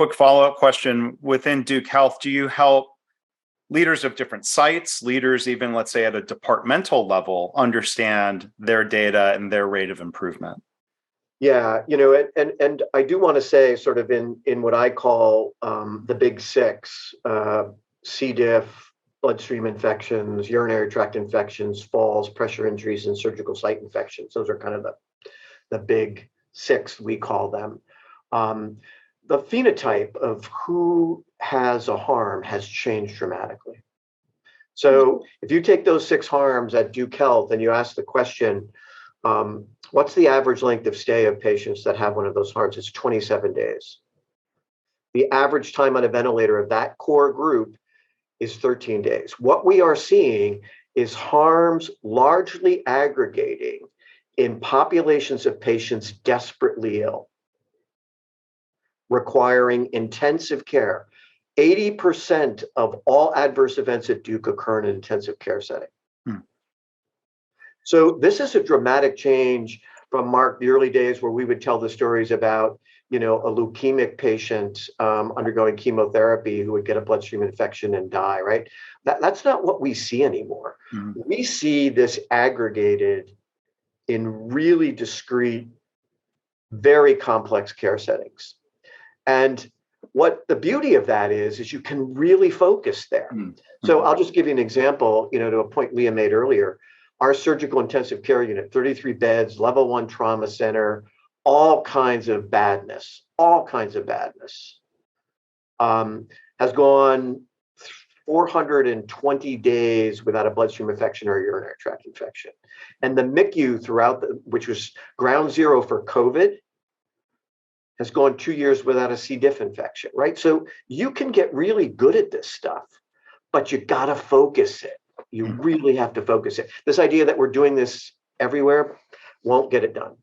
Quick follow-up question. Within Duke Health, do you help leaders of different sites, leaders even, let's say, at a departmental level, understand their data and their rate of improvement? Yeah, and I do want to say, sort of in what I call the big six, C. diff, bloodstream infections, urinary tract infections, falls, pressure injuries, and surgical site infections. Those are kind of the big six, we call them. The phenotype of who has a harm has changed dramatically. So if you take those 6 harms at Duke Health and you ask the question, what's the average length of stay of patients that have one of those harms? It's 27 days. The average time on a ventilator of that core group is 13 days. What we are seeing is harms largely aggregating in populations of patients desperately ill, requiring intensive care. 80% of all adverse events at Duke occur in an intensive care setting. So this is a dramatic change from, Mark, the early days where we would tell the stories about, a leukemic patient undergoing chemotherapy who would get a bloodstream infection and die, right? That's not what we see anymore. Mm-hmm. We see this aggregated in really discrete, very complex care settings. And what the beauty of that is you can really focus there. Mm-hmm. So I'll just give you an example, to a point Leah made earlier. Our surgical intensive care unit, 33 beds, level 1 trauma center, all kinds of badness, has gone 420 days without a bloodstream infection or a urinary tract infection. And the MICU which was ground zero for COVID, has gone 2 years without a C. diff infection, right? So you can get really good at this stuff, but you got to focus it. You really have to focus it. This idea that we're doing this everywhere won't get it done.